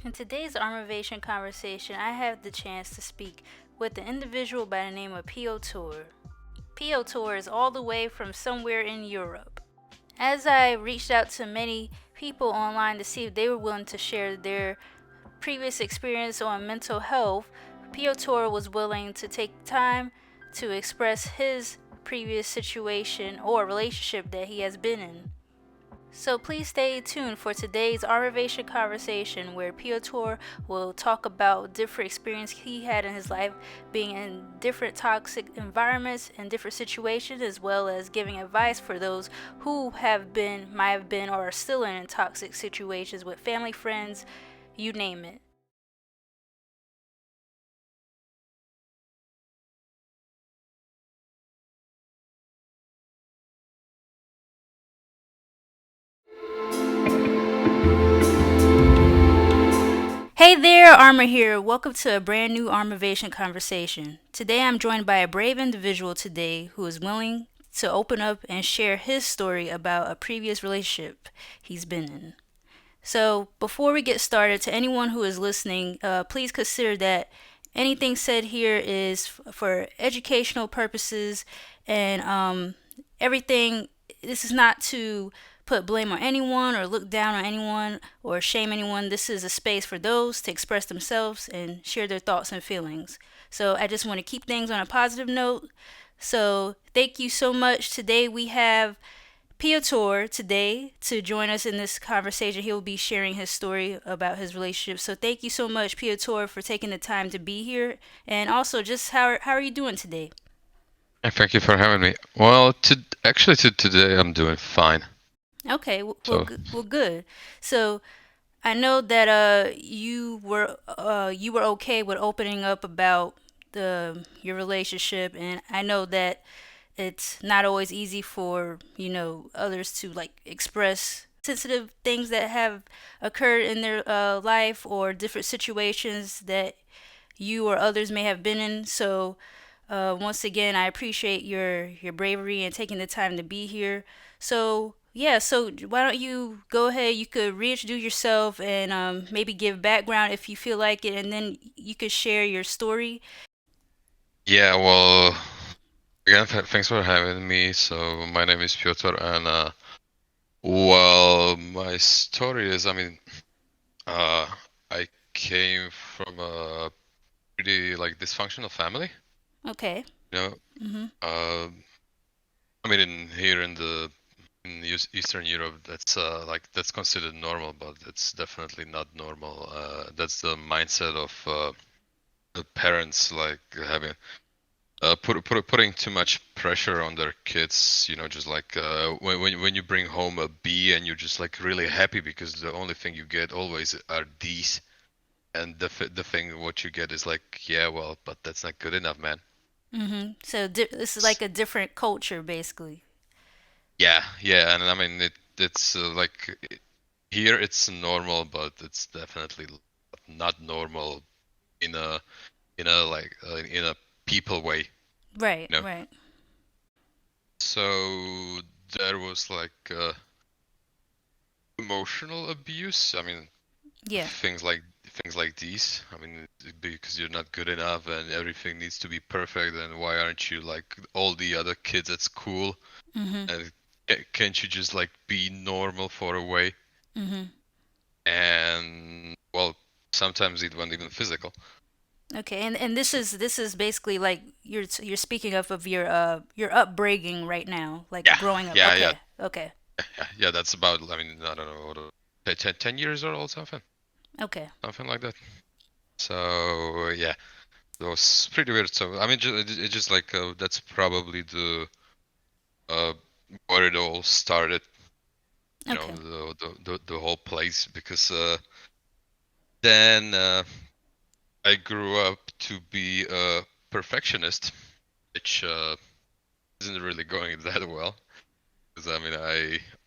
In today's Armavation conversation, I have the chance to speak with an individual by the name of Piotor. Piotor is all the way from somewhere in Europe. As I reached out to many people online to see if they were willing to share their previous experience on mental health, Piotor was willing to take time to express his previous situation or relationship that he has been in. So please stay tuned for today's Armavation conversation where Piotor will talk about different experience he had in his life being in different toxic environments and different situations, as well as giving advice for those who might have been or are still in toxic situations with family, friends, you name it. Hey there, Armor here. Welcome to a brand new Armavation conversation. Today I'm joined by a brave individual today who is willing to open up and share his story about a previous relationship he's been in. So, before we get started, to anyone who is listening, please consider that anything said here is for educational purposes and everything. This is not to put blame on anyone or look down on anyone or shame anyone. This is a space for those to express themselves and share their thoughts and feelings. So, I just want to keep things on a positive note. So, thank you so much. Today we have Piotor today to join us in this conversation. He will be sharing his story about his relationship. So thank you so much, Piotor, for taking the time to be here. And also, just how are you doing today? Thank you for having me. Well, today I'm doing fine. Okay, So well, good. So I know that you were okay with opening up about the your relationship, and I know that it's not always easy for others to like express sensitive things that have occurred in their life or different situations that you or others may have been in. So once again, I appreciate your bravery and taking the time to be here. So yeah, so why don't you go ahead? You could reintroduce yourself and maybe give background if you feel like it, and then you could share your story. yeah, well, again, thanks for having me. So my name is Piotr, and well, my story is, uh, I came from a pretty like dysfunctional family. Okay. You know, Mhm. uh, in here in the Eastern Europe, that's that's considered normal, but it's definitely not normal. That's the mindset of the parents, like having putting too much pressure on their kids, just like when you bring home a B and you're just like really happy because the only thing you get always are D's, and the thing what you get is like, yeah, well, but that's not good enough, man. So this is S- like a different culture, basically. Yeah, yeah, and it's here it's normal, but it's definitely not normal in a people way, Right. you know. Right. So there was like emotional abuse. Yeah. Things like these. Because you're not good enough and everything needs to be perfect. And why aren't you like all the other kids at school? Mhm. And can't you just like be normal for a way? Mhm. And well, sometimes it went even physical. Okay. And this is basically like you're speaking of your upbringing right now, like Yeah, growing up. yeah, yeah, Okay. Okay. yeah. That's about. I don't know, 10 years old, Okay. something like that. So yeah, it was pretty weird. So it's just like that's probably the uh where it all started. Okay. The whole place because then I grew up to be a perfectionist, which isn't really going that well. Because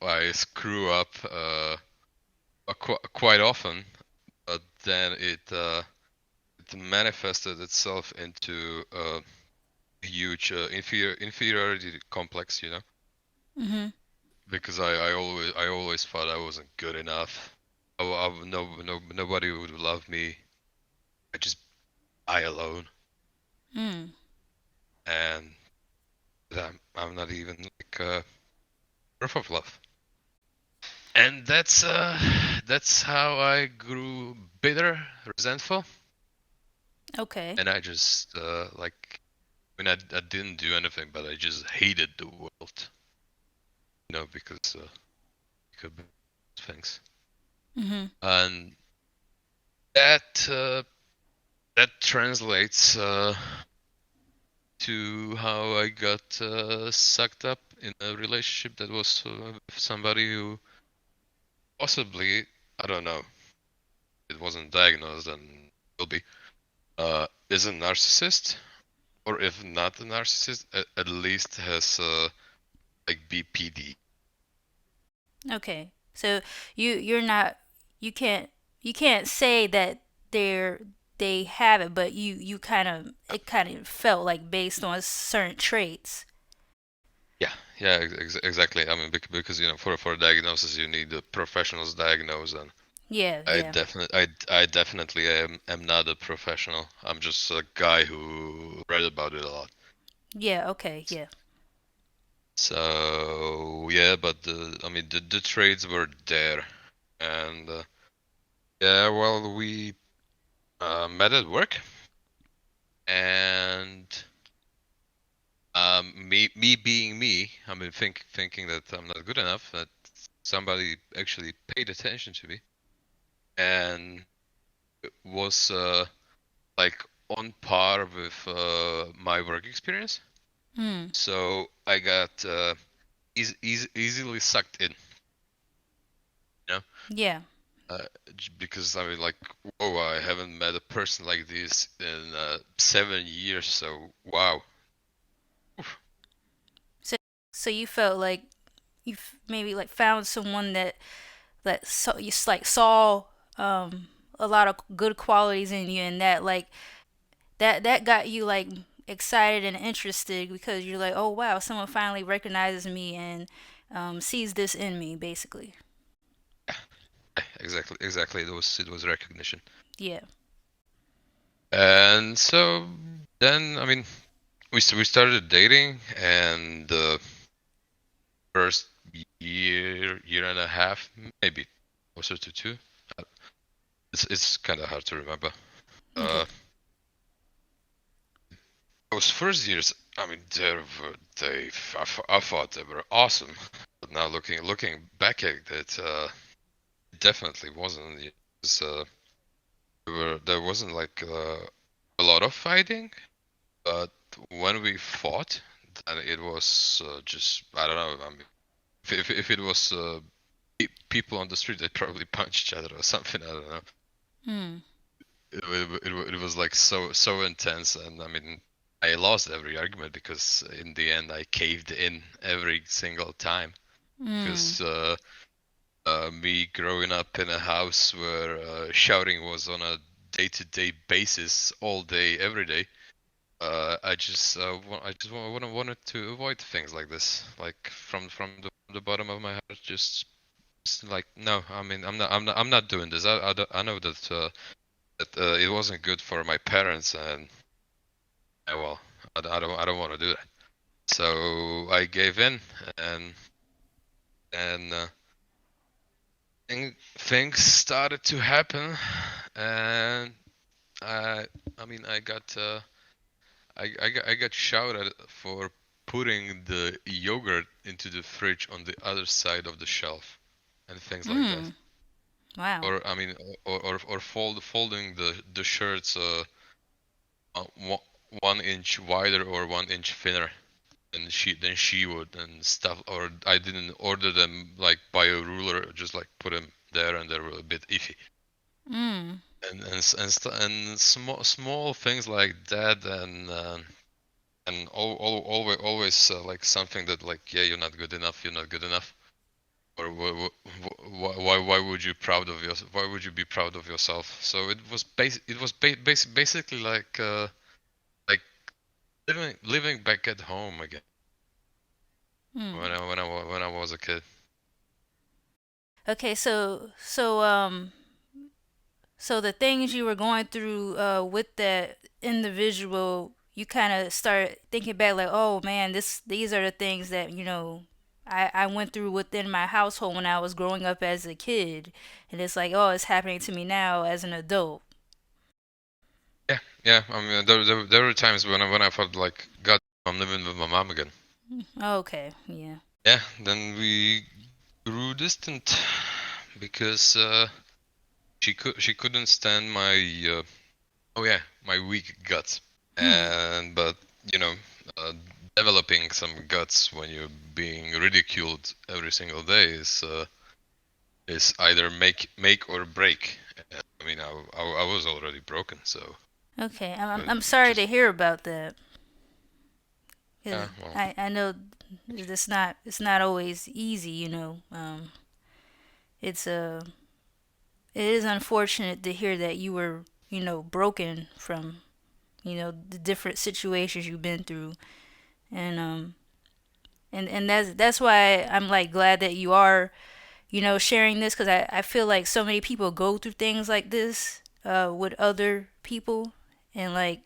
I screw up quite often, but then it manifested itself into a huge inferiority complex, Mhm. because I always thought I wasn't good enough, nobody would love me. I just die alone, Mm. and I'm not even like worth of love. And that's how I grew bitter, resentful, Okay. and I just like I didn't do anything, but I just hated the world, because it could be things. Mhm. And that that translates to how I got sucked up in a relationship that was with somebody who possibly, I don't know, it wasn't diagnosed and will be, is a narcissist, or if not a narcissist, at least has like BPD. Okay. So you're not you can't you can't say that they're they have it, but you kind of it kind of felt like based on certain traits. Yeah, yeah, exactly. I mean, because for a diagnosis you need a professional's diagnose, and Yeah, yeah. I definitely am not a professional. I'm just a guy who read about it a lot. Yeah, okay, yeah. So yeah, but I mean the trades were there, and yeah, well we met at work, and me being me, I mean thinking that I'm not good enough, that somebody actually paid attention to me and was like on par with my work experience. Mm. So I got easily sucked in, you know, Yeah. uh, because I mean, like, whoa, I haven't met a person like this in 7 years. So wow, oof, So so you felt like maybe like found someone that you like saw um a lot of good qualities in you, and that like that got you like excited and interested because you're like, oh wow, someone finally recognizes me and sees this in me, basically. exactly. It was recognition, Yeah. and so then I mean, we started dating, and the first year and a half, maybe closer to two. uh, it's kind of hard to remember. Okay. Uh, those first years, I mean, I thought they were awesome. But now looking back at it, it definitely wasn't. It was, there wasn't like a lot of fighting, but when we fought, then it was just I don't know. I mean, if it was people on the street, they probably punch each other or something. I don't know. Mm. It was like so intense, and I mean I lost every argument because in the end I caved in every single time Mm. because me growing up in a house where shouting was on a day-to-day basis all day every day. I just wanted to avoid things like this, like from the bottom of my heart, just like no, I mean I'm not doing this. I know that it wasn't good for my parents, and well, I don't want to do that. So I gave in, and and things started to happen, and I I mean I got shouted for putting the yogurt into the fridge on the other side of the shelf, and things like that. Mm. Wow. Or I mean, or folding the shirts 1 inch wider or 1 inch thinner than she would and stuff. Or I didn't order them like by a ruler, just like put them there, and they were a bit iffy. Mm. And small things like that, and always like something that like, yeah, you're not good enough, you're not good enough. Or why would you proud of yourself? Why would you be proud of yourself? So it was basically like living back at home again Mm. when I was a kid. Okay, so the things you were going through with that individual, you kind of start thinking back like, oh man, these are the things that I went through within my household when I was growing up as a kid, and it's like, oh, it's happening to me now as an adult. Yeah, yeah. I mean, there were times when I felt like, God, I'm living with my mom again. Okay, yeah. Yeah, then we grew distant because she couldn't stand my oh yeah, my weak guts. Hmm. But you know, uh, developing some guts when you're being ridiculed every single day is either make or break. I mean, I was already broken, so Okay, I'm uh, I'm sorry to just hear about that. yeah, 'Cause well, I know it's not always easy, you know. It's it is unfortunate to hear that you were, broken from, the different situations you've been through. And and that's why I'm like glad that you are, sharing this, because I feel like so many people go through things like this with other people, and like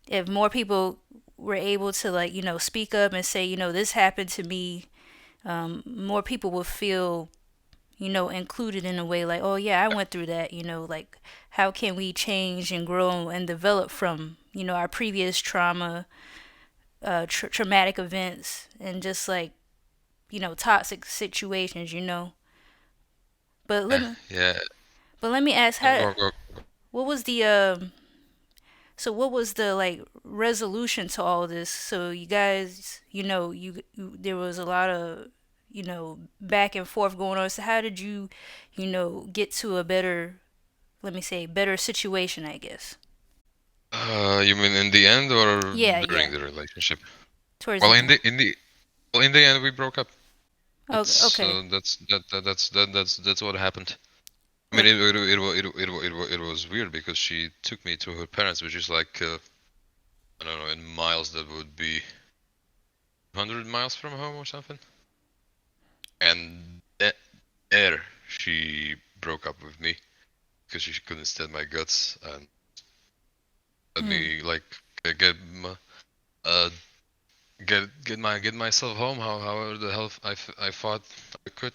if more people were able to, like, speak up and say, this happened to me, more people will feel, included in a way like, oh yeah, I went through that, like how can we change and grow and develop from, our previous trauma, traumatic events, and just like, toxic situations, But let yeah, me, yeah. but let me ask, how, Go. what was the, what was the like resolution to all this? So you guys, there was a lot of, back and forth going on. So how did you, get to a better, let me say, better situation, I guess. You mean in the end or Yeah, during yeah. the relationship? Towards Well, the end. in the end we broke up. Oh, okay. That's what happened. I mean, What? it was weird because she took me to her parents, which is like I don't know, in miles that would be 100 miles from home or something. And there she broke up with me because she couldn't stand my guts and let Mm, me like uh get myself home however the hell I thought I could.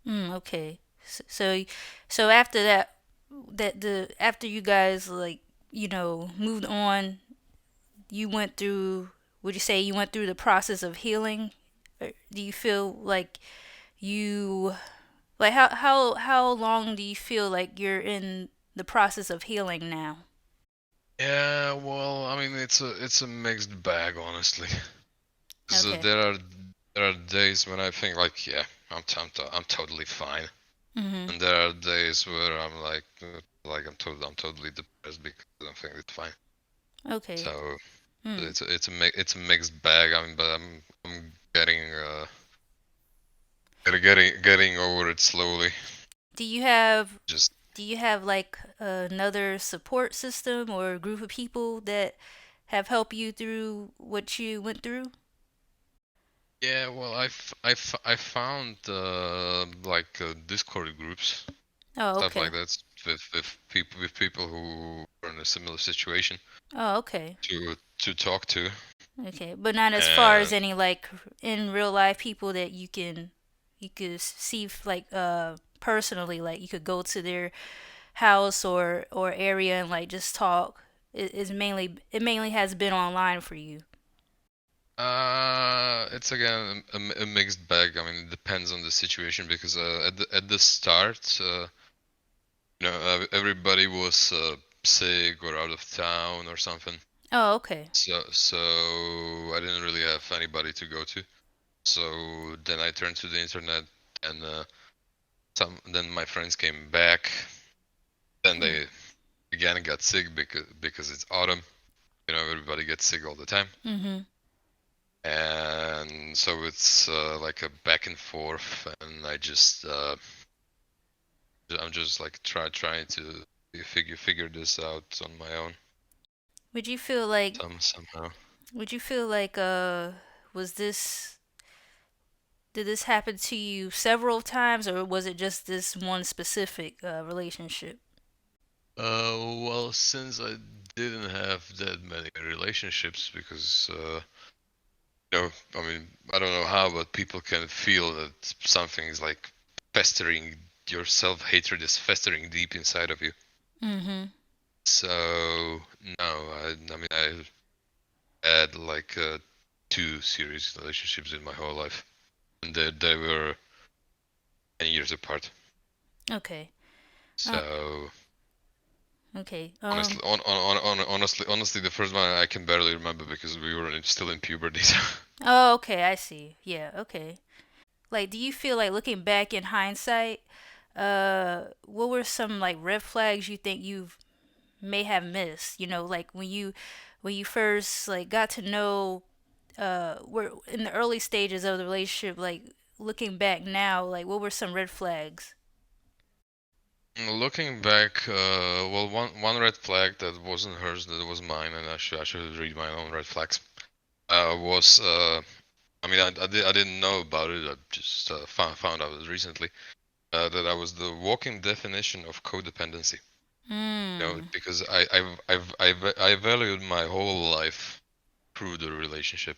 okay. So after that, after you guys, like, moved on, you went through. Would you say you went through the process of healing? Or do you feel like you like how long do you feel like you're in the process of healing now? Yeah, well, I mean it's a mixed bag honestly. So Okay. there are days when I think like yeah I'm totally fine, Mhm. and there are days where I'm like I'm totally depressed because I think it's fine. Okay. So Hmm. it's a mixed bag. I mean, but I'm getting over it slowly. Do you have Just do you have like another support system or a group of people that have helped you through what you went through? yeah, well I found like Discord groups, Oh, stuff like okay. that with people who are in a similar situation Oh, okay. to talk to. Okay, but not as far as And any like in real life people that you could see like personally, like you could go to their house or area and like just talk. It mainly has been online for you. it's again a mixed bag. I mean, it depends on the situation because at the start, everybody was sick or out of town or something. Oh, okay. So I didn't really have anybody to go to. So then I turned to the internet, and then my friends came back. Then Mm. they again got sick because it's autumn. Everybody gets sick all the time. Mhm. And so it's like a back and forth, and I'm just like trying to figure this out on my own Would you feel like somehow. would you feel like was this Did this happen to you several times, or was it just this one specific relationship? Well, since I didn't have that many relationships, because I mean, I don't know how, but people can feel that something is like festering. Your self-hatred is festering deep inside of you. Mm-hmm. So no, I mean, I had like two serious relationships in my whole life, and they were 10 years apart. Okay. Uh, So okay. honestly, honestly, the first one I can barely remember because we were still in puberty. Oh, okay. I see. Yeah. Okay. Like, do you feel like looking back in hindsight, what were some like red flags you think you may have missed? You know, like when you first like got to know, were in the early stages of the relationship. Like looking back now, like what were some red flags? Looking back, well, one red flag that wasn't hers, that was mine, and I should read my own red flags. Was I mean, I didn't know about it. I just found out recently that I was the walking definition of codependency. You know, Hmm. because I valued my whole life through the relationship.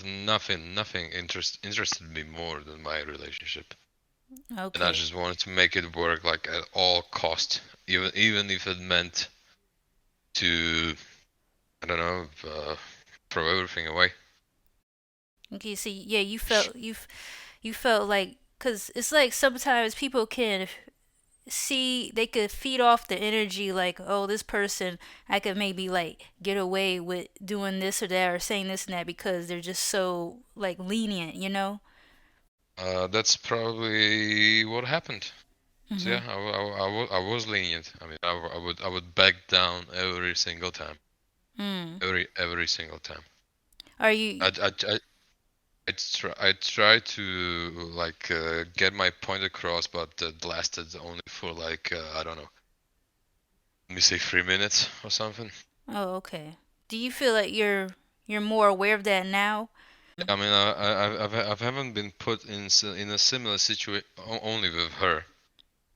Nothing interested me more than my relationship, and I Okay. just wanted to make it work like at all cost, even if it meant to, I don't know, throw everything away. Okay. See, yeah, you felt like because it's like sometimes people can see they could feed off the energy like, oh, this person, I could maybe like get away with doing this or that or saying this and that because they're just so like lenient, you know. That's probably what happened. So Mm-hmm. yeah, I was lenient. I mean, I would back down every single time, Mm. every single time. Are you I try to like get my point across, but that lasted only for like I don't know, let me say 3 minutes or something. oh, okay. Do you feel like you're more aware of that now? I mean, I haven't been put in a similar situation only with her,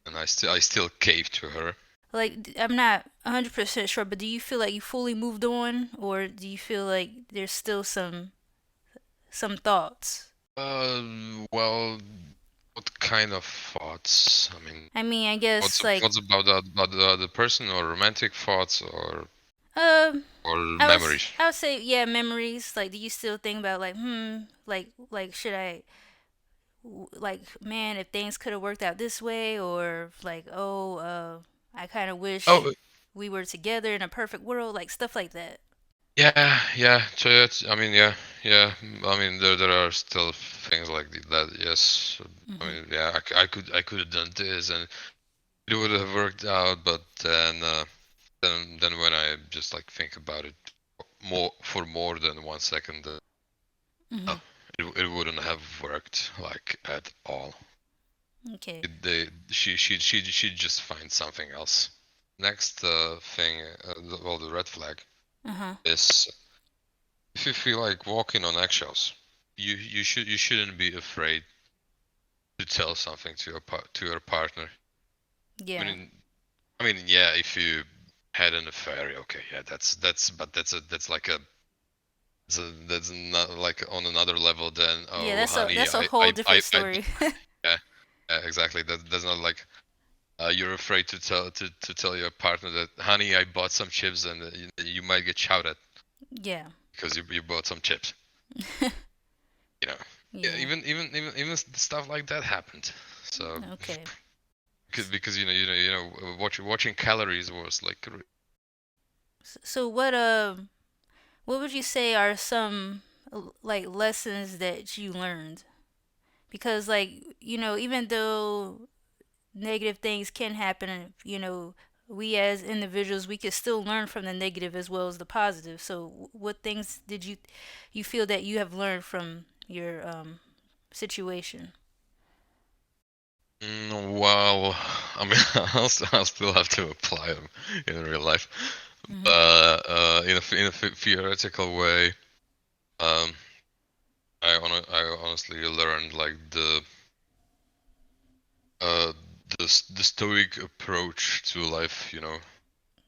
and I still cave to her. Like I'm not 100% sure, but do you feel like you fully moved on or do you feel like there's still some thoughts? Well, what kind of thoughts? I mean, I mean, I what's guess like what's about the other person, or romantic thoughts, um or I was memories? I would say yeah, memories. Like, do you still think about like like should I like man if things could have worked out this way or like oh I kind of wish Oh, we were together in a perfect world like stuff like that. yeah, yeah. So I mean, yeah, yeah. I mean, there are still things like that. Yes. I Mhm. mean, yeah. I could have done this, and it would have worked out. But then when I just like think about it more than 1 second, Mhm. no, it wouldn't have worked like at all. Okay. She'd just find something else. Next thing, well, the red flag Uh-huh. is if you feel like walking on eggshells, you shouldn't be afraid to tell something to your partner. I Yeah. mean, yeah, if you had an affair, okay, yeah, but that's like that's not like on another level than, Yeah, oh honey, that's a whole different story. yeah, yeah, exactly. That's not like you're afraid to tell your partner that, honey, I bought some chips, and you might get shouted yeah. because you bought some chips. You know, yeah, Yeah. even stuff like that happened. So Okay. because watching calories was like, So what would you say are some like lessons that you learned? Because like, you know, even though negative things can happen, you know, we as individuals we can still learn from the negative as well as the positive. So what things did you feel that you have learned from your situation? well, I mean, I'll still have to apply them in real life, Mhm. but in a theoretical way, um, I honestly learned like uh the stoic approach to life. Not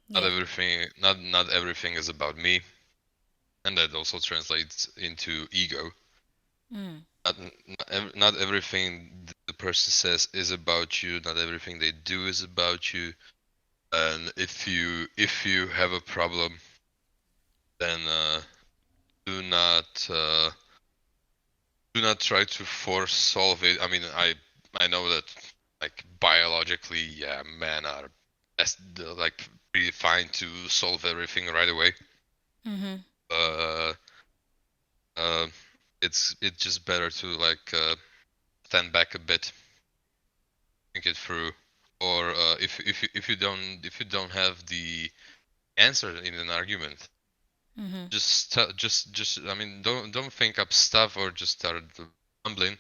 Yeah. everything not everything is about me, and that also translates into ego. Mm. Not everything the person says is about you. Not everything they do is about you. And if you have a problem, then do not uh, do not try to force solve it. I mean, I know that like biologically, yeah, men are like pretty fine to solve everything right away. Mhm. Uh, uh, it's just better to like stand back a bit, think it through, or if you don't have the answer in an argument, Mhm. just I mean, don't think up stuff or just start mumbling.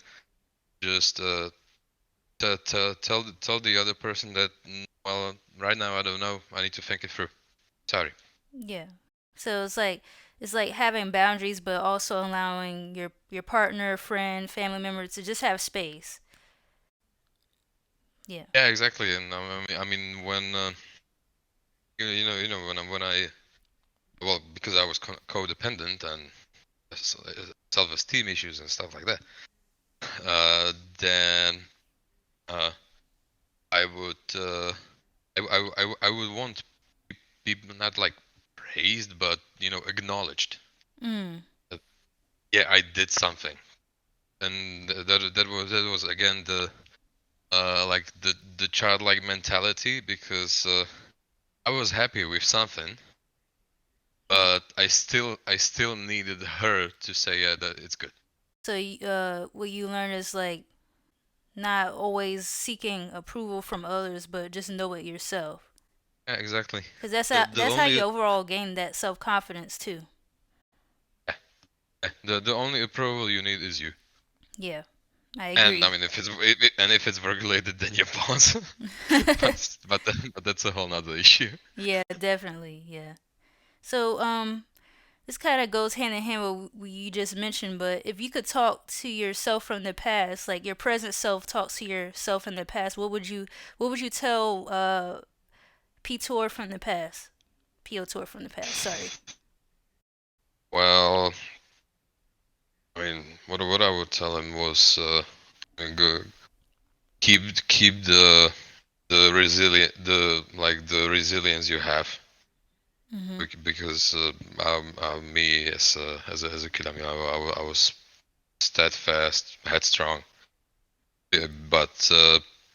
Just tell the other person that well, right now I don't know. I need to think it through. Sorry. Yeah. So it's like having boundaries, but also allowing your partner, friend, family member to just have space. Yeah. Yeah, exactly. And I mean when when I well, because I was codependent and self-esteem issues and stuff like that. Then uh, I would I would want people not like praised, but acknowledged. Mm. That, yeah, I did something, and that was again the like the childlike mentality because I was happy with something, Yeah. but I still needed her to say yeah that it's good. So what you learn is like not always seeking approval from others, but just know it yourself. Yeah, exactly. Cause that's The how the that's how you only overall gain that self confidence too. yeah, the only approval you need is you. Yeah, I And I agree. mean, if it's work related, then your boss. But that's a whole nother issue. Yeah, definitely. Yeah. So this kind of goes hand in hand with what you just mentioned. But if you could talk to yourself from the past, like your present self talks to yourself in the past, what would you tell Piotor from the past? Piotor from the past. Sorry. Well, I mean, what I would tell him was, go keep the resilient the resilience you have Mhm. because me as a kid, I mean, I was steadfast, headstrong, but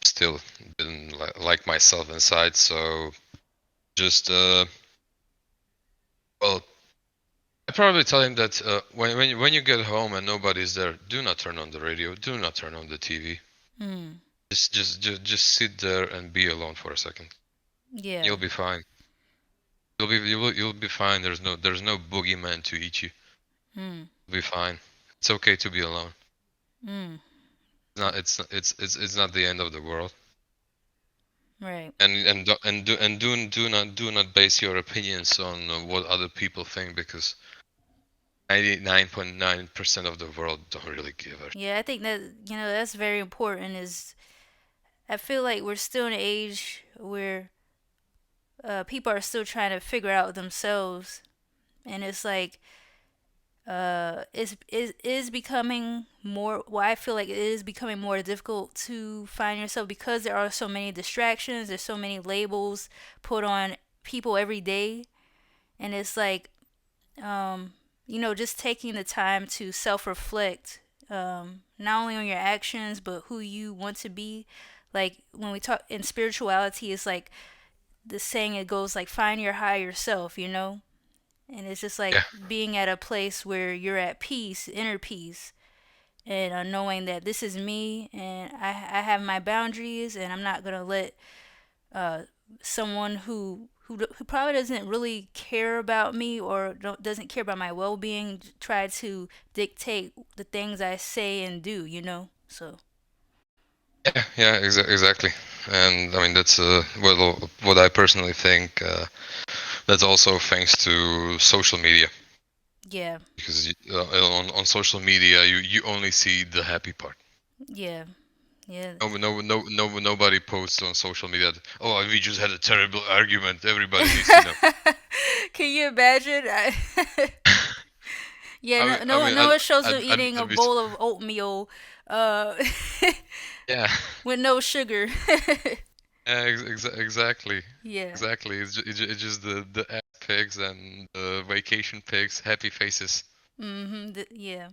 still didn't like myself inside. So just well, I probably tell him that when you get home and nobody's there, do not turn on the radio, do not turn on the TV. Mm. Just sit there and be alone for a second. Yeah. You'll be fine. You'll be fine. There's no boogeyman to eat you. Mm. You'll be fine. It's okay to be alone. Mm. It's not the end of the world. Right. And do not base your opinions on what other people think because 99.9% of the world don't really give a. Yeah, I think that that's very important. Is I feel like we're still in an age where people are still trying to figure out themselves, and it's like is becoming more. Well, I feel like it is becoming more difficult to find yourself because there are so many distractions. There's so many labels put on people every day, and it's like just taking the time to self reflect, not only on your actions but who you want to be. Like when we talk in spirituality, it's like the saying it goes like find your higher self. And it's just like Yeah, being at a place where you're at peace, inner peace, and knowing that this is me and I have my boundaries and I'm not gonna let uh, someone who probably doesn't really care about me or doesn't care about my well-being try to dictate the things I say and do. So exactly. And I mean that's what I personally think. That's also thanks to social media. Yeah. because on social media you only see the happy part. Yeah. Yeah. Nobody posts on social media. Oh, we just had a terrible argument. Everybody needs to know. Can you imagine? Yeah, I mean, no, I no, mean, no one shows them eating a I'd be, bowl of oatmeal, uh, yeah, with no sugar. yeah, exactly, Yeah. exactly. It's just the ass pigs and the vacation pigs, happy faces. Yeah.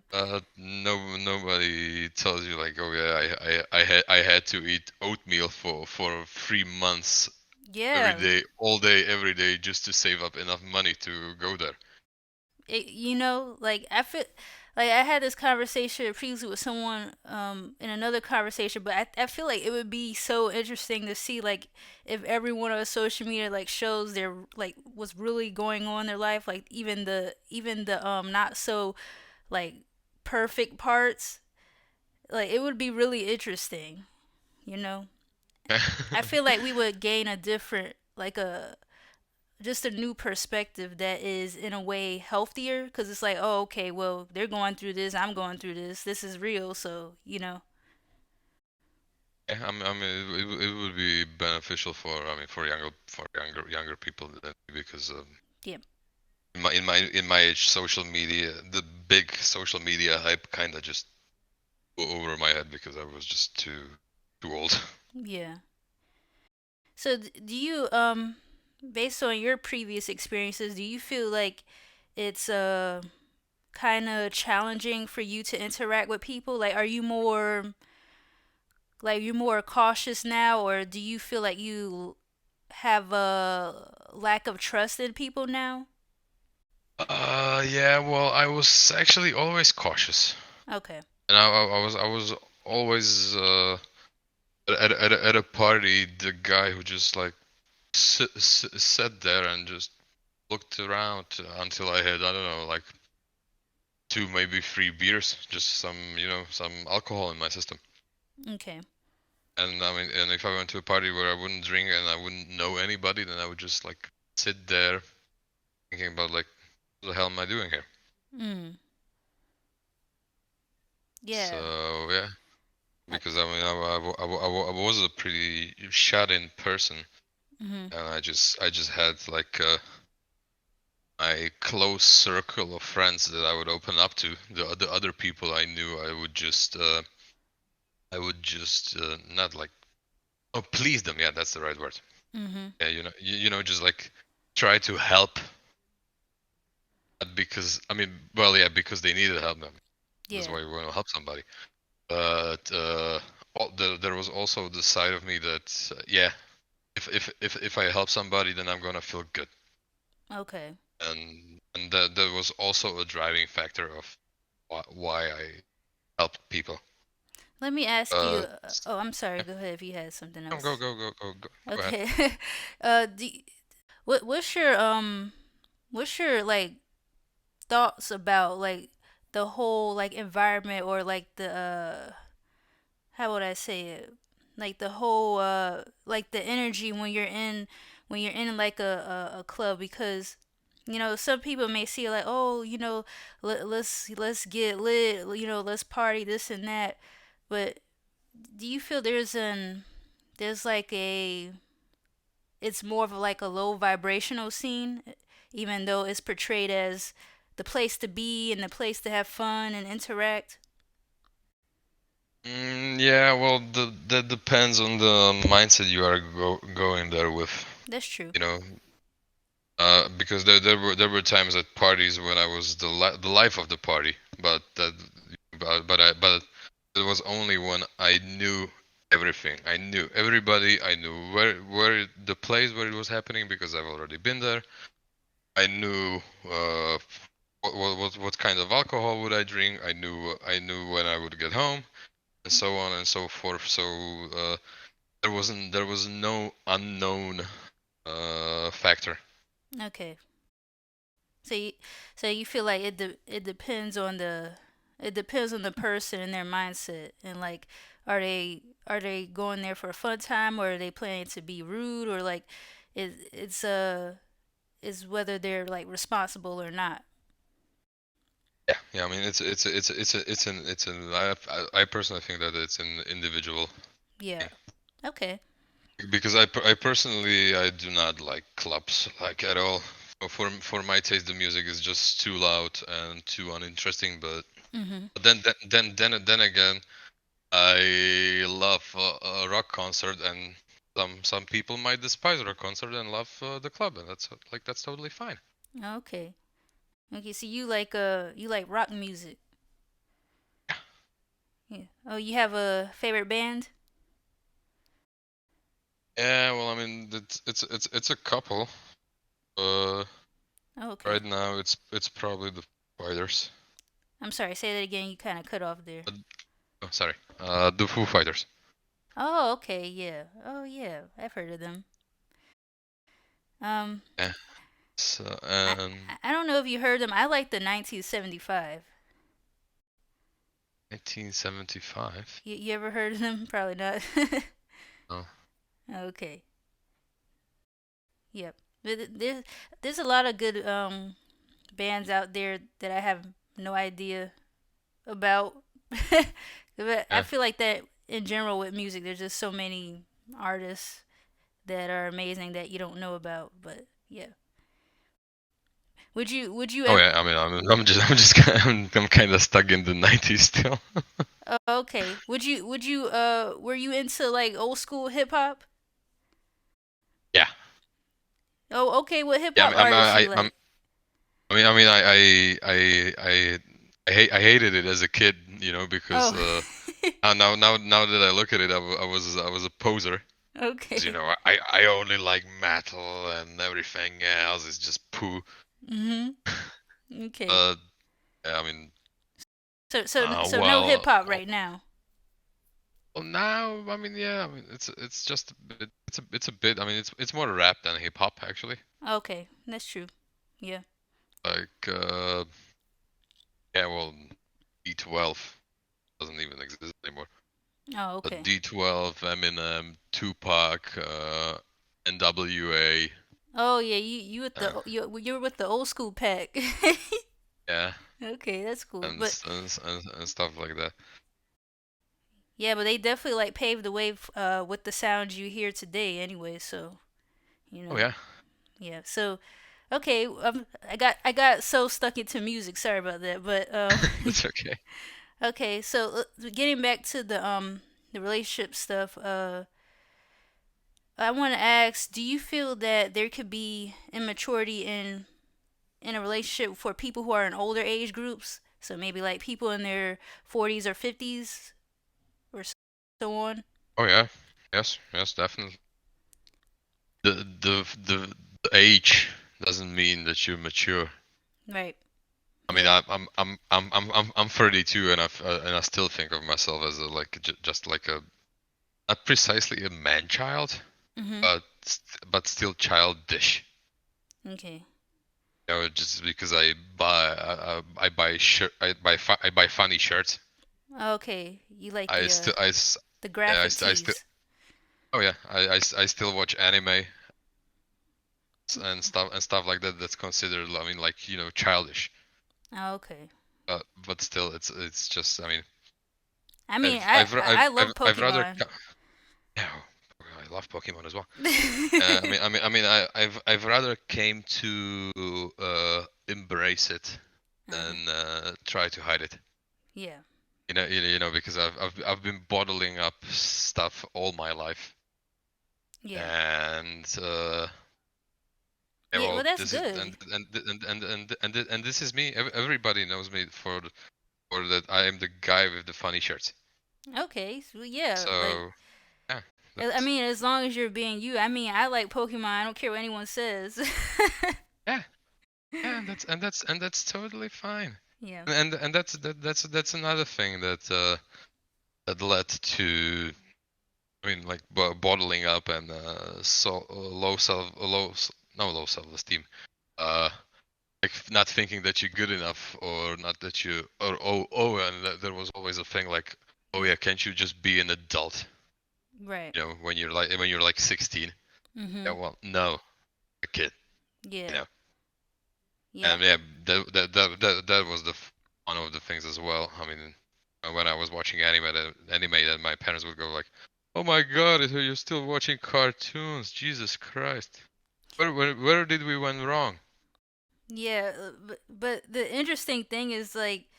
Nobody tells you like, oh yeah, I had to eat oatmeal for 3 months every Yeah. day, all day, every day, just to save up enough money to go there. Like I feel like I had this conversation previously with someone in another conversation, but I feel like it would be so interesting to see like if everyone on social media like shows their like what's really going on in their life, like even the not so like perfect parts. Like it would be really interesting, you know. I feel like we would gain a different like a just a new perspective that is in a way healthier because it's like, oh, okay, well, they're going through this, I'm going through this is real, so Yeah, I mean, it would be beneficial for younger people because yeah. in my age, social media, the big social media hype kind of just go over my head because I was just too old. Yeah. So do you based on your previous experiences, do you feel like it's kind of challenging for you to interact with people? Like are you more cautious now, or do you feel like you have a lack of trust in people now? Yeah, well, I was actually always cautious, Okay. and I was always at a party, the guy who just like sat there and just looked around until I had, I don't know, like two, maybe three beers, just some alcohol in my system. Okay. And I mean, and if I went to a party where I wouldn't drink and I wouldn't know anybody, then I would just like sit there thinking about like, what the hell am I doing here? Mm. Yeah. So yeah, Uh, because I mean, I was a pretty shut-in person, mhm. and I just had like my close circle of friends that I would open up to. The other people I knew, I would just not like, oh, please them. Yeah, that's the right word. Mhm. Yeah, just like try to help because I mean, well, yeah, because they needed help. I mean, that's Yeah. why you want to help somebody. But there was also the side of me that, yeah, if I help somebody, then I'm gonna feel good, Okay. and that was also a driving factor of why I helped people. Let me ask you. Uh, Oh, I'm sorry. yeah. Go ahead if you had something Go else. go go go go go ahead. Okay. Do what's your like thoughts about like the whole like environment or like the how would I say it? Like the whole like the energy when you're in like a club because some people may see like, oh, let's get lit, let's party this and that. But do you feel there's like a it's more of like a low vibrational scene, even though it's portrayed as the place to be and the place to have fun and interact? Yeah, well, that depends on the mindset you are going there with. That's true. You know, because there were times at parties when I was the life of the party, but it was only when I knew everything. I knew everybody. I knew where the place where it was happening because I've already been there. I knew what kind of alcohol would I drink. I knew when I would get home and so on and so forth. So there was no unknown factor. Okay. So you feel like it depends on the person and their mindset and like are they going there for a fun time or are they planning to be rude or like it's is whether they're like responsible or not. yeah. I mean, I personally think that it's an individual Yeah. thing. Okay. Because I personally I do not like clubs like at all. For my taste, the music is just too loud and too uninteresting. But Mhm. then again, I love a rock concert, and some people might despise a rock concert and love the club, and that's totally fine. Okay. Okay. So you like rock music. Yeah. Oh, you have a favorite band? Yeah, well, I mean, it's a couple. Uh, Oh, okay. right now it's probably the Fighters. I'm sorry. Say that again. You kind of cut off there. Uh, oh, sorry. The Foo Fighters. Oh, okay. Yeah. Oh, yeah. I've heard of them. Um, Yeah. So, I and I don't know if you heard them. I like the 1975. 1975. You ever heard of them? Probably not. Oh, Okay. Yep. There's a lot of good bands out there that I have no idea about. But I yeah. feel like that in general with music, there's just so many artists that are amazing that you don't know about. But yeah, would you Oh ever? yeah. I mean, I'm kind of stuck in the 90s still. Okay, were you into like old school hip hop? Yeah. Oh, okay. What hip Yeah. hop artists you I'm like? I mean, I hated it as a kid, because Oh, now that I look at it, I was a poser. 'Cause, okay. I only like metal and everything else is just poo. Mhm. Okay. Uh, yeah, I mean, So no hip well, hop right now. now, I mean, yeah, I mean, it's just a bit, it's a bit. I mean, it's more rap than hip hop actually. Okay, that's true. Yeah. Like, yeah, well, D12 doesn't even exist anymore. Oh, But okay. D12, Eminem, Tupac, NWA, Oh yeah, you with uh, the you're with the old school pack. yeah, Okay, that's cool. But and stuff like that. yeah, but they definitely like paved the way with the sounds you hear today anyway, so, you Oh know. yeah, Yeah. So, okay, I got so stuck into music. Sorry about that. But that's okay. okay, so getting back to the relationship stuff, I want to ask, do you feel that there could be immaturity in a relationship for people who are in older age groups? So maybe like people in their 40s or 50s or so on. Oh yeah, yes, definitely. The age doesn't mean that you're mature. Right. I mean, Yeah. I'm 32 and I still think of myself as a like just like a not precisely a man child, Mhm. but still childish. Okay. Just because I buy shirt I buy funny shirts. Okay. You like I still the yeah, graphic I still tees. oh yeah I still watch anime and stuff like that. That's considered, I mean, like, childish. Okay. But still, it's just, I mean, I mean, I love I've rather Pokemon. yeah, I love Pokemon as well. I've rather came to embrace it Uh-huh. than try to hide it. Yeah. Because I've been bottling up stuff all my life, Yeah. and yeah, Yeah. well, Well, that's this is good. and this is me. Everybody knows me for that. I am the guy with the funny shirts. Okay. So yeah, like So yeah, I that's mean, as long as you're being you. I mean, I like Pokemon. I don't care what anyone says. yeah, yeah, and that's totally fine. Yeah. And that's another thing that led to, I mean, like bottling up and so low self-esteem. Uh, like not thinking that you're good enough, or not that you or and there was always a thing like, oh Yeah. yeah, can't you just be an adult? Right. When you're like 16. Yeah, Mhm. well, no, a kid, you Yeah. know. Yeah. And yeah, that was one of the things as well. I mean, when I was watching anime, that my parents would go like, "Oh my God, you're still watching cartoons? Jesus Christ! Where did we went wrong?" Yeah, but the interesting thing is like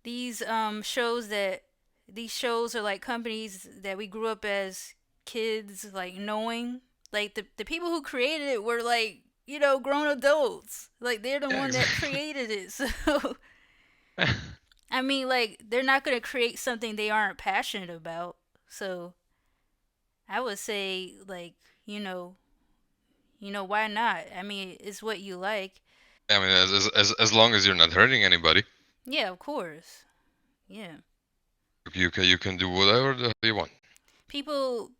these shows that these shows are like companies that we grew up as kids like knowing like the people who created it were like grown adults, like they're the Yeah, one that exactly. created it. So I mean, like they're not going to create something they aren't passionate about. So I would say like why not? I mean, it's what you like. I mean, as long as you're not hurting anybody, Yeah, of course. Yeah. you can do whatever the hell you want. People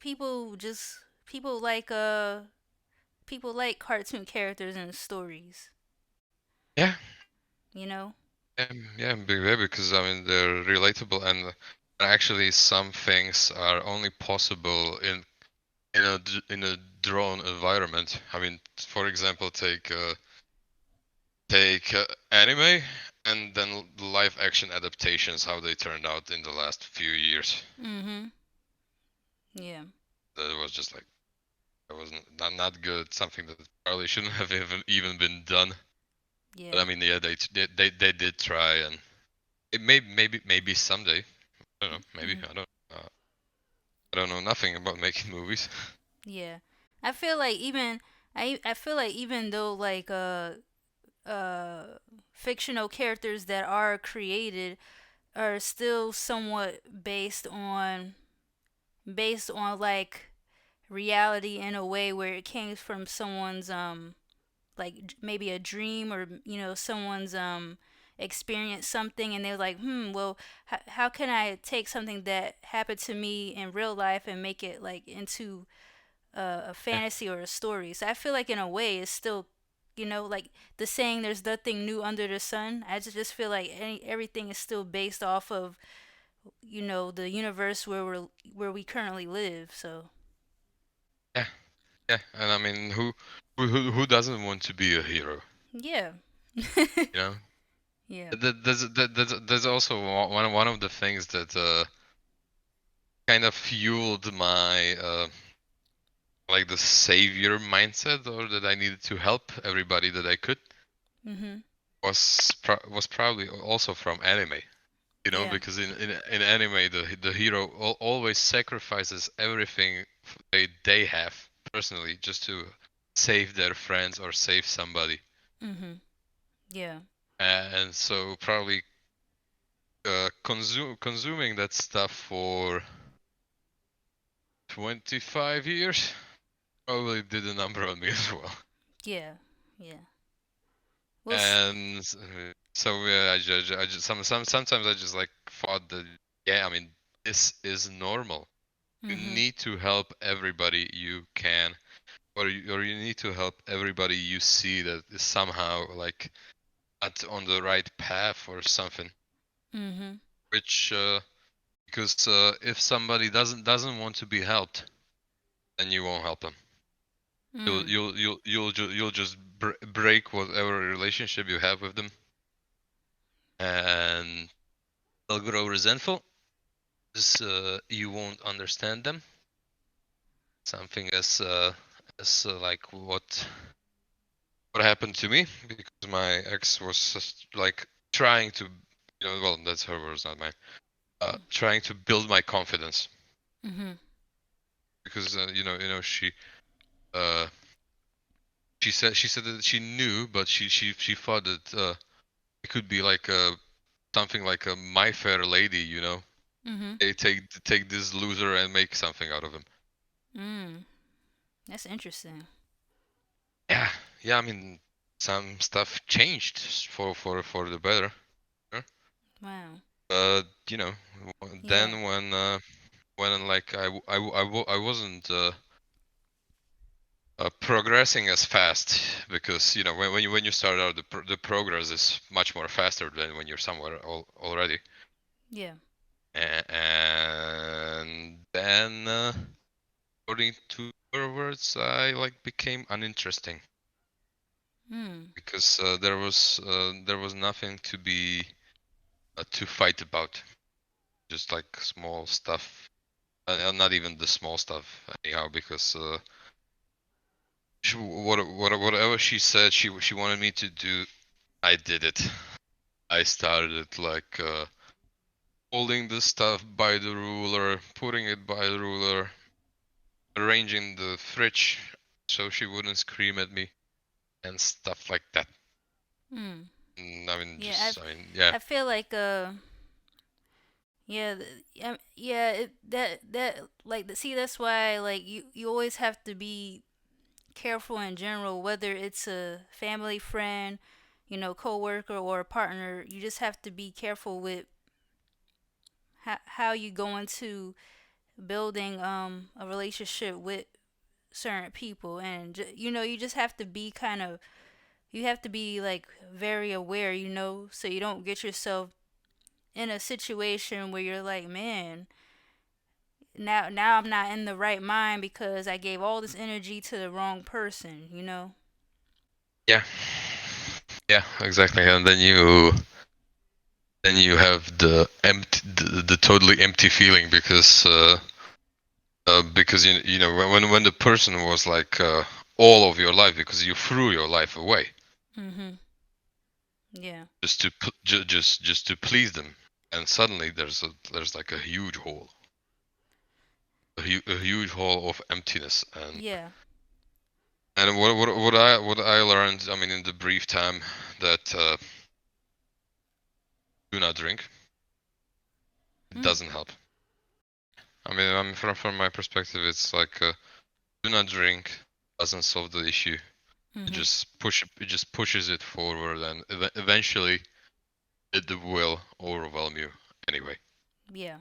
like cartoon characters and stories, Yeah, you know? yeah, because I mean they're relatable, and actually some things are only possible in a drone environment. I mean, for example, take anime and then live action adaptations, how they turned out in the last few years. Mhm. Yeah. That was just like that was not good. Something that probably shouldn't have even been done. But Yeah. I mean, yeah, they did try, and it maybe someday. I don't know. Maybe Mhm. I don't know nothing about making movies. Yeah. I feel like even though like uh fictional characters that are created are still somewhat based on like reality in a way where it came from someone's like maybe a dream, or someone's experienced something and they're like, well, how can I take something that happened to me in real life and make it like into a Yeah, fantasy or a story. So I feel like in a way it's still like the saying, there's nothing new under the sun. I just feel like everything is still based off of the universe where we currently live. So yeah, yeah. And I mean, who doesn't want to be a hero? yeah. You know, Yeah. there's also one of the things that kind of fueled my like the savior mindset, or that I needed to help everybody that I could, Mhm. was probably also from anime. You know, Yeah. because in anime the hero always sacrifices everything they have personally just to save their friends or save somebody. Mhm. Yeah. And so probably consuming that stuff for 25 years probably did a number on me as well. Yeah. Yeah. Well. And so yeah, I just sometimes I just like thought that, yeah, I mean, this is normal. You Mhm. need to help everybody you can, or you need to help everybody you see that is somehow like not on the right path or something. Mhm. Which because if somebody doesn't want to be helped, then you won't help them. Mm. You'll just break whatever relationship you have with them, and they'll grow resentful. Because, you won't understand them. Something as like what happened to me, because my ex was just like trying to, well, that's her words, not mine. Trying to build my confidence, Mhm. because uh she said that she knew, but she thought that it could be like something like a My Fair Lady. Mhm. They take this loser and make something out of him. Mm. That's interesting. Yeah, yeah. I mean, some stuff changed for the better. Huh? Wow. You know, Yeah. then when like I wasn't progressing as fast, because when you start out, the progress is much more faster than when you're somewhere already. Yeah. And then according to her words, I like became uninteresting, Mm. because there was nothing to be to fight about, just like small stuff. Not even the small stuff anyhow, because whatever she said she wanted me to do, I did it. I started like holding the stuff by the ruler, putting it by the ruler, arranging the fridge so she wouldn't scream at me and stuff like that. Mm. I mean, Yeah, yeah, I feel like yeah, yeah, that like see that's why like you always have to be careful in general, whether it's a family friend, coworker or a partner. You just have to be careful with how you go into building a relationship with certain people, and you just have to be you have to be like very aware, so you don't get yourself in a situation where you're like, man, now I'm not in the right mind because I gave all this energy to the wrong person. yeah, yeah, exactly. And then you have the totally empty feeling because when the person was like all of your life, because you threw your life away Mhm. Yeah. just to just to please them, and suddenly there's like a huge hole, a huge hole of emptiness. Yeah. And what I learned, I mean, in the brief time that do not drink, it Mm. doesn't help. I mean, from my perspective, it's like do not drink doesn't solve the issue. Mhm. It just pushes it forward, and eventually it will overwhelm you anyway. Yeah.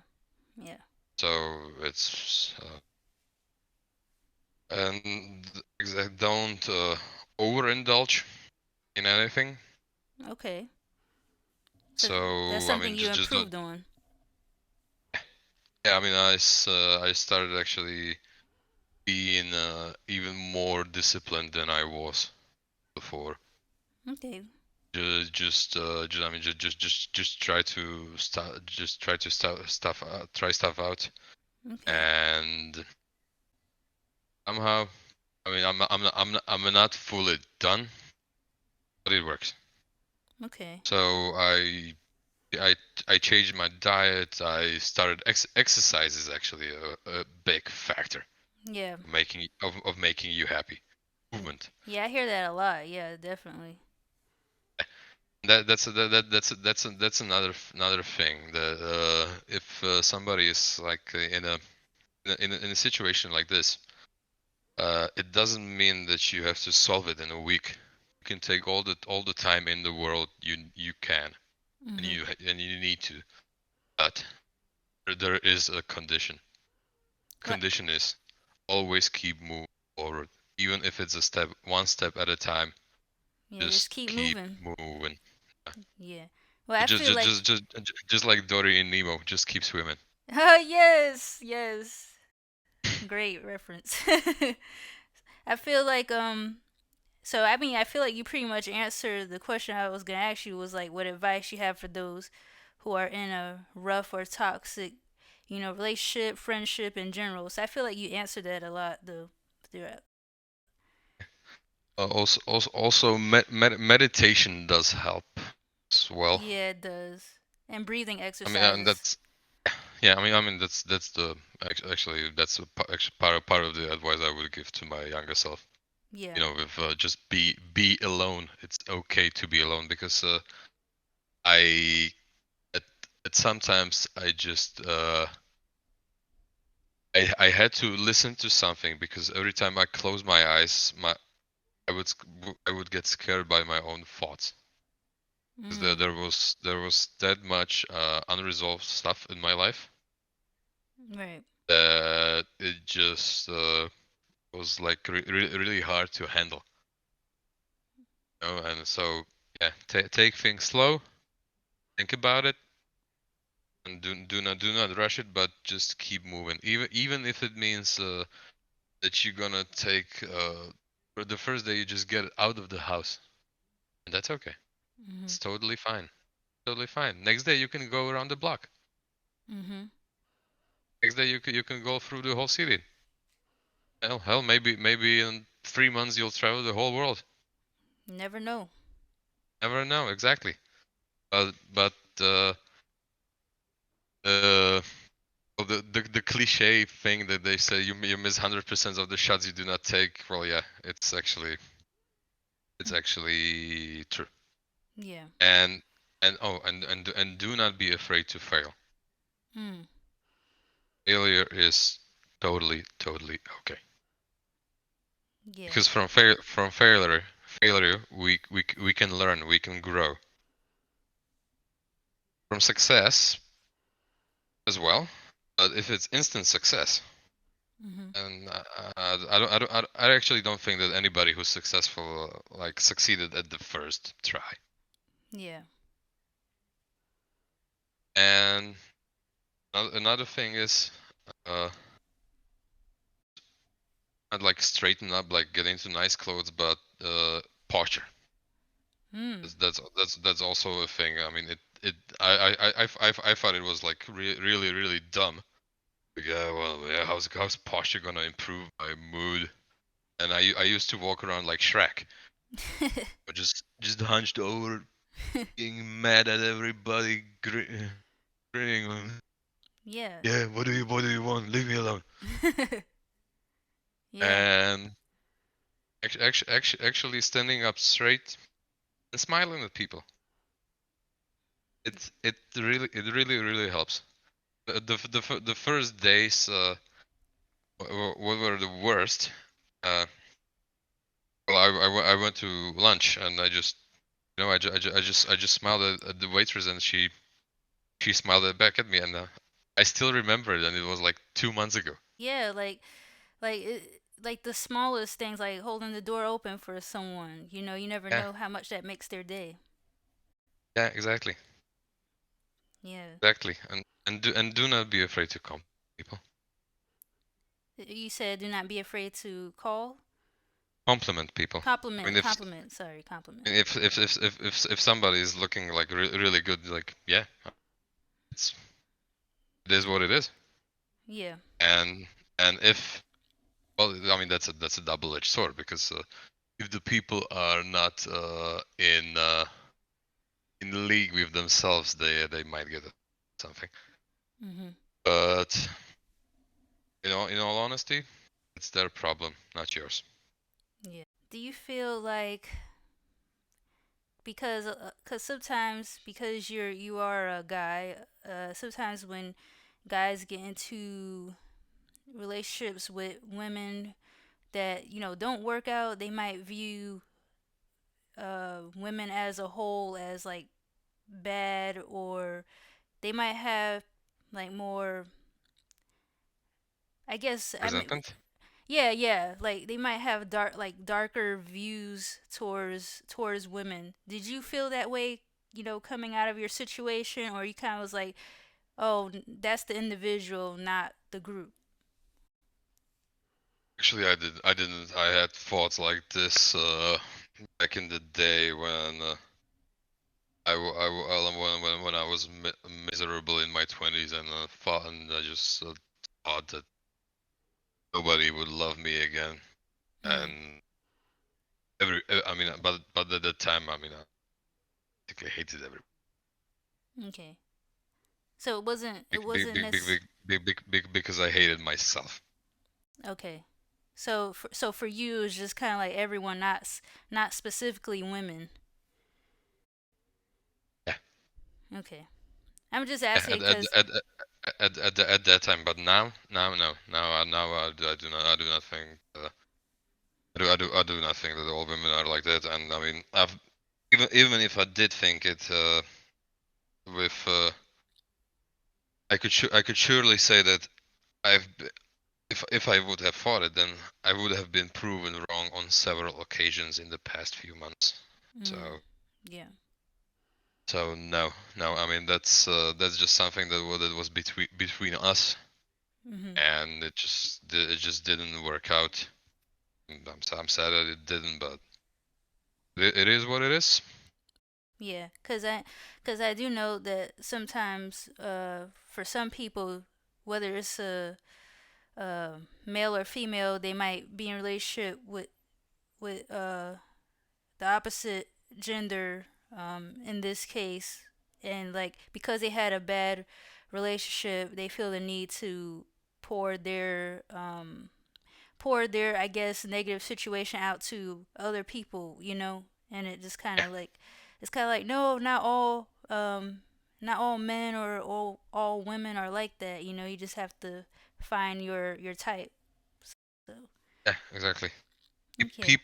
Yeah. So it's and don't overindulge in anything. Okay. So that's So I something mean, you just don't. improved on. Yeah, I mean, I started actually being even more disciplined than I was before. Okay. I mean, just try to try stuff out, Okay. and somehow, I mean, I'm not fully done, but it works. Okay. So I I changed my diet. I started exercise is actually a big factor Yeah. of making you happy. Movement. Yeah, I hear that a lot. Yeah, definitely. That's another thing that if somebody is like in a situation like this, it doesn't mean that you have to solve it in a week. You can take all the time in the world you can, and Mhm. you need to, but there is a condition. What? Condition is always keep moving forward, even if it's one step at a time. Yeah, just Just keep keep moving. moving. Yeah. Well, I Just, feel just, like just, just, just like Dory and Nemo, just keep swimming. oh yes, yes. Great reference. I feel like so I mean I feel like you pretty much answered the question I was gonna ask you was like what advice you have for those who are in a rough or toxic, relationship, friendship in general. So I feel like you answered that a lot though throughout. Also, meditation does help as well. Yeah, it does. And breathing I mean, and exercises. that's yeah. I mean, that's the actually that's actually part of the advice I would give to my younger self. Yeah. With just be alone. It's okay to be alone because I at, at sometimes I just I had to listen to something because every time I close my eyes, I would get scared by my own thoughts. 'Cause there, Mm. there was that much unresolved stuff in my life Right. that it just was like really hard to handle. And so yeah, take things slow, think about it, and do not rush it, but just keep moving. Even if it means that you're gonna take for the first day you just get out of the house, and that's okay. Hmm. It's totally fine. totally fine. Next day you can go around the block. Mhm. Next day you can go through the whole city. Hell, maybe in 3 months you'll travel the whole world. Never know. Never know exactly. But uh, well, the cliche thing that they say you miss 100% of the shots you do not take. Well, yeah, it's actually true. Yeah. And and do not be afraid to fail. Mm. Failure is totally okay. Yeah. Because from failure we can learn, we can grow. From success as well, but if it's instant success, Mhm. and I actually don't think that anybody who's successful like succeeded at the first try. Yeah. And another thing is, uh, I'd like straighten up, like get into nice clothes, but posture. Mm. That's also a thing. I mean, I thought it was like really dumb. Like, yeah, well, yeah, how's posture gonna improve my mood? And I used to walk around like Shrek, or just hunched over, getting mad at everybody, grinning. Yeah. Yeah, what do you want? Leave me alone. Yeah. And actually standing up straight and smiling at people. It really helps. The first days what were the worst. Uh, well, I went to lunch and I just I just smiled at the waitress and she smiled back at me and I still remember it and it was like 2 months ago. Yeah, like the smallest things, like holding the door open for someone. You never Yeah, know how much that makes their day. yeah, exactly, Yeah. exactly. And do not be afraid to compliment people. You said do not be afraid to call. Compliment people. I mean, Compliment, if compliment. Sorry, compliment. if somebody is looking like really good, like yeah, it's it is what it is. Yeah. And and if well, I mean that's a double-edged sword because if the people are not in league with themselves, they might get something. Mhm. But in all honesty, it's their problem, not yours. Yeah. Do you feel like because cause sometimes because you are a guy, sometimes when guys get into relationships with women that don't work out, they might view women as a whole as like bad, or they might have like more, I guess, I mean, Resentment? yeah, yeah, like they might have darker views towards women. Did you feel that way, coming out of your situation, or you kind of was like, oh, that's the individual, not the group? Actually, I didn't. I had thoughts like this back in the day when when I was miserable in my 20s and thought and I just thought that nobody would love me again. Mm, And I mean, but at that time, I mean, I basically hated everybody. okay. So it wasn't Big, it big, wasn't big, big, this. big, big, big, big, because I hated myself. Okay. So for you, it's just kind of like everyone, not specifically women. Yeah, Okay. I'm just yeah. asking because At that time, but now, no, now I do not think. I do not think that all women are like that. And I mean, even if I did think it, with I could surely say that if I would have fought it, then I would have been proven wrong on several occasions in the past few months. mm, So yeah. no. I mean that's just something that was between us, Mhm. and it just didn't work out. And I'm sad that it didn't, but it is what it is. Yeah, cause I do know that sometimes, for some people, whether it's a male or female, they might be in a relationship with the opposite gender, in this case, and like because they had a bad relationship, they feel the need to pour their um, pour their, I guess, negative situation out to other people, and it just kind Yeah, of like, it's kind of like, no, not all men or all women are like that. You just have to find your type. So, yeah, exactly. okay.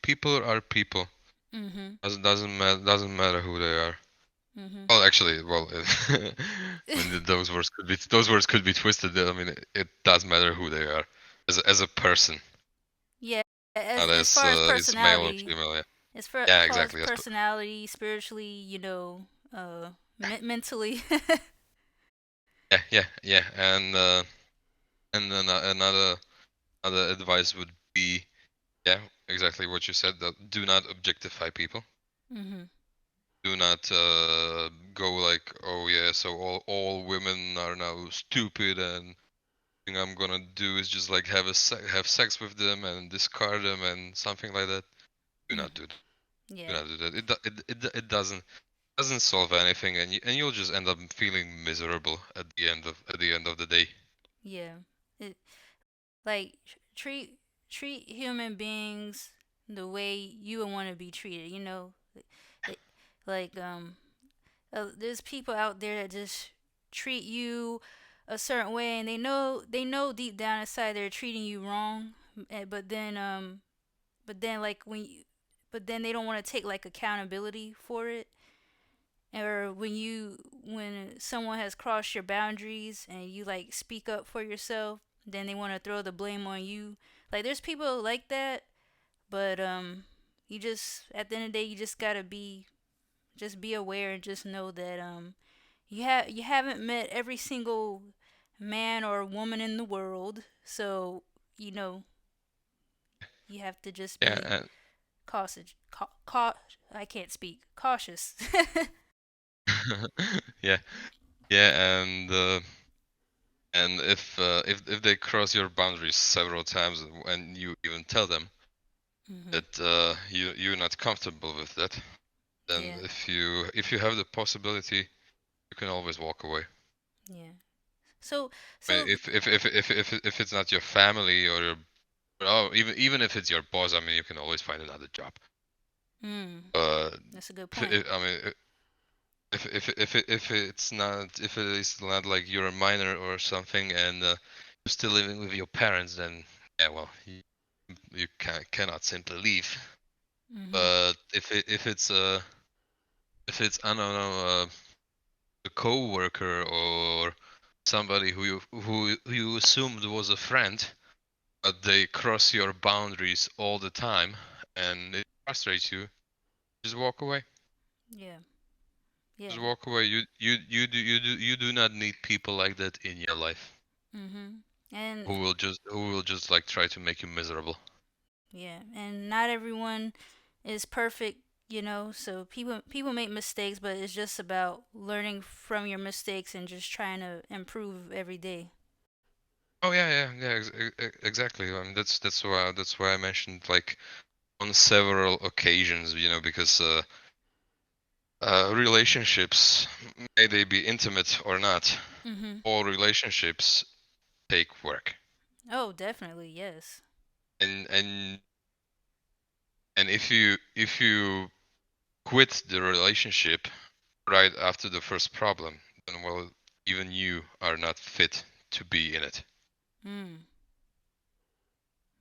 People are people. Mhm. Doesn't matter who they are. Mhm. Well, actually, well, I mean, those words could be twisted. I mean, it does matter who they are as a person, Yeah, not as as far as it's male or personality, female. Yeah, as yeah, far as exactly. personality, spiritually, mentally. Yeah, yeah, yeah. And then another advice would be, yeah, exactly what you said. That do not objectify people. Mhm. Do not go like, oh yeah, so all women are now stupid, and thing I'm gonna do is just like have sex with them and discard them and something like that. Do Mm. not do that. Do Yeah. not do that. It doesn't solve anything, and you'll just end up feeling miserable at the end of the day. Yeah. It like treat human beings the way you would want to be treated. It- like there's people out there that just treat you a certain way, and they know deep down inside they're treating you wrong. But then like but then they don't want to take like accountability for it, or when someone has crossed your boundaries and you like speak up for yourself, then they want to throw the blame on you. Like there's people like that, but you just, at the end of the day, you just gotta be aware and just know that you haven't met every single man or woman in the world, so you know you have to just Yeah, be cautious. I can't speak. Cautious. yeah, yeah, and if they cross your boundaries several times and you even tell them Mhm. that you're not comfortable with that, then Yeah. if you have the possibility, you can always walk away. Yeah. So I mean, so if it's not your family or your, oh, even if it's your boss, I mean, you can always find another job. mm, Uh, that's a good if point. it, I mean, if it is not like you're a minor or something and you're still living with your parents, then yeah, well, you cannot simply leave. Mhm. But if it's I don't know, a coworker or somebody who you assumed was a friend, but they cross your boundaries all the time and it frustrates you, just walk away. Yeah. Yeah. Just walk away. You do not need people like that in your life Mhm. And who will just like try to make you miserable. yeah, and not everyone is perfect, so people make mistakes, but it's just about learning from your mistakes and just trying to improve every day. Oh yeah, yeah, yeah, exactly. I mean, that's why I mentioned like on several occasions, because relationships, may they be intimate or not, Mhm. all relationships take work. Oh, definitely. Yes. And if you quit the relationship right after the first problem, then well, even you are not fit to be in it. Mm.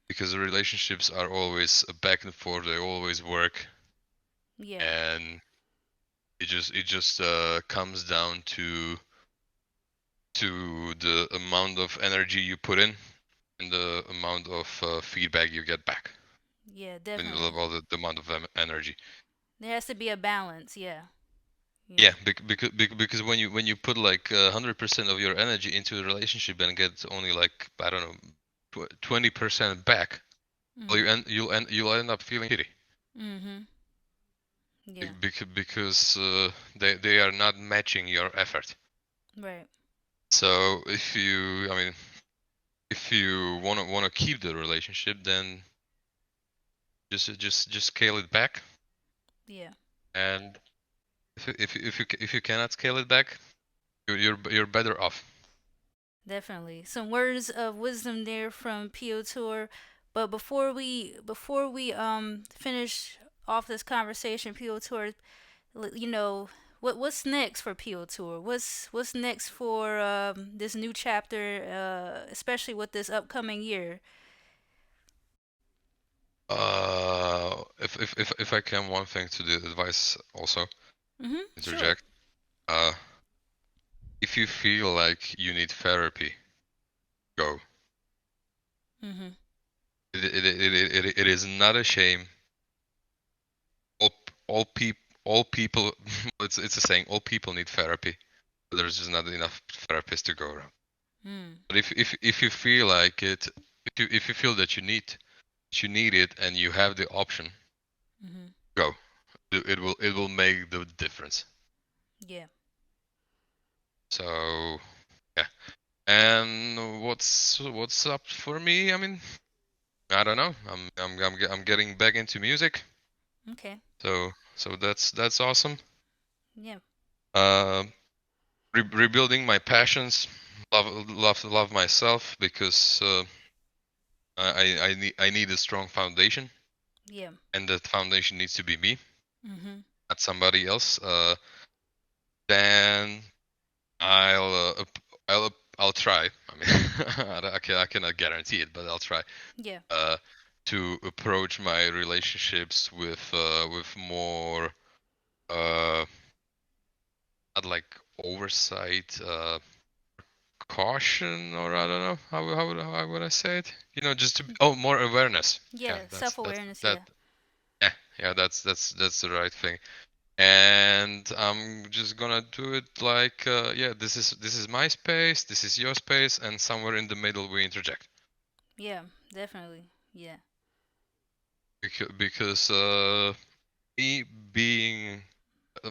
Because the relationships are always a back and forth, they always work, Yeah. and it just comes down to the amount of energy you put in and the amount of feedback you get back. Yeah, And definitely. the amount of energy. There has to be a balance. Yeah. Yeah, Yeah. because when you put like 100% of your energy into a relationship and get only like I don't know 20% back, well Mhm. you'll end up feeling shitty. Mhm. Yeah. because they are not matching your effort. Right. So if you wanna keep the relationship, then just scale it back. Yeah. And if you cannot scale it back, you're better off. Definitely. Some words of wisdom there from Piotor. But before we finish off this conversation, Piotor, you know, what's next for Piotor? What's next for this new chapter, especially with this upcoming year? If I can, one thing to the advice also Mhm. Sure. interject. Uh, if you feel like you need therapy, go. Mhm. It is not a shame. All all people. It's a saying. All people need therapy. But there's just not enough therapists to go around. Mm. But if you feel like it, if you feel that you need it, and you have the option, Mhm. go. It will make the difference. Yeah. So yeah. And what's up for me? I mean, I don't know. I'm getting back into music. Okay. So that's awesome. Yeah. Uh, rebuilding my passions. Love myself because I need a strong foundation, Yeah. and that foundation needs to be me, Mhm. not somebody else. Then I'll try. I mean, I cannot guarantee it, but I'll try. Yeah. Uh, to approach my relationships with more not like oversight, caution, or I don't know how would I say it? Just to more awareness. Yeah, Yeah. Self-awareness. that. Yeah. Yeah, yeah, that's the right thing. And I'm just gonna do it like yeah, this is my space, this is your space, and somewhere in the middle we interject. Yeah. Definitely. Yeah. Because me being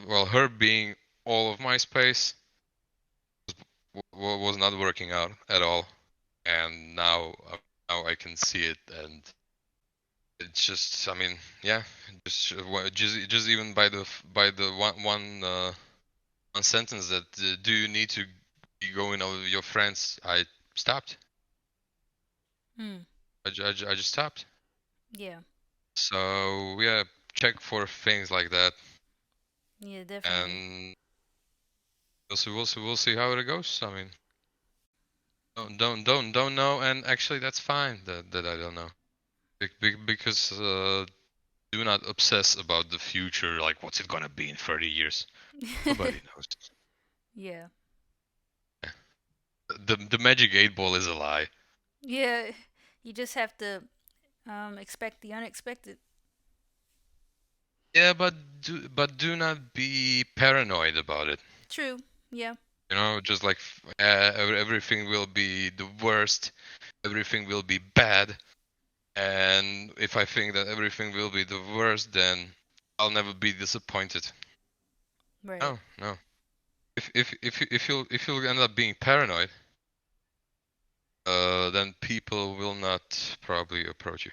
well, her being all of my space was not working out at all, and now I can see it, and it's just, I mean, yeah, just even by the one sentence that do you need to be going out with your friends, I stopped. Mm. I just stopped. Yeah. So yeah, check for things like that, Yeah. Definitely. and we'll see how it goes. I mean, don't know, and actually that's fine that I don't know. Because do not obsess about the future, like what's it gonna be in 30 years. Nobody knows. Yeah. The magic 8 ball is a lie. Yeah. You just have to expect the unexpected. Yeah, but do not be paranoid about it. True. Yeah. Just like everything will be the worst, everything will be bad, and if I think that everything will be the worst, then I'll never be disappointed. Right. No, no. If you end up being paranoid, then people will not probably approach you,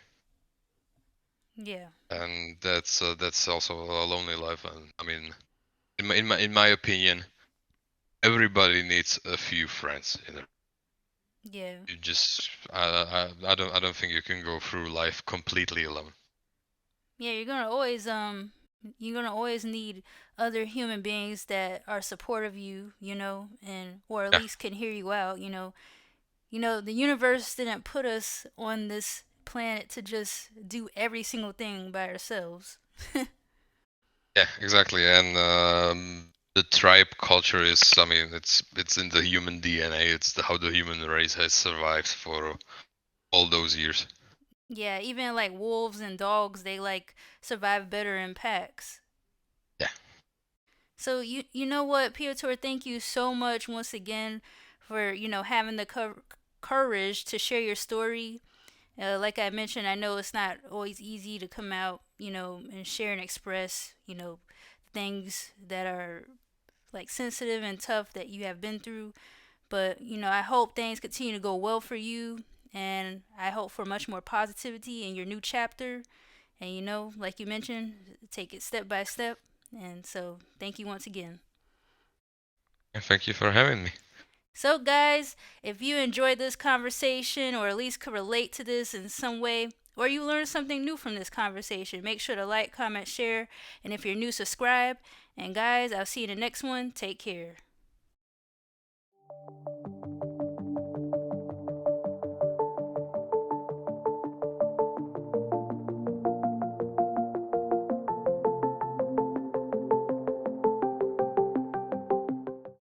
Yeah. and that's also a lonely life. And I mean, in my opinion, everybody needs a few friends in it. Yeah. You just I don't think you can go through life completely alone. Yeah. You're gonna always need other human beings that are supportive of you. And or at Yeah, least can hear you out. The universe didn't put us on this planet to just do every single thing by ourselves. yeah, exactly. And the tribe culture is, I mean, it's in the human DNA. It's how the human race has survived for all those years. Yeah, even like wolves and dogs, they like survive better in packs. Yeah, So you know what, Piotr, thank you so much once again for having the courage to share your story. Like I mentioned, I know it's not always easy to come out, and share and express, things that are like sensitive and tough that you have been through. But, I hope things continue to go well for you. And I hope for much more positivity in your new chapter. And, like you mentioned, take it step by step. And so, thank you once again. And thank you for having me. So, guys, if you enjoyed this conversation or at least could relate to this in some way, or you learned something new from this conversation, make sure to like, comment, share, and if you're new, subscribe. And, guys, I'll see you in the next one. Take care.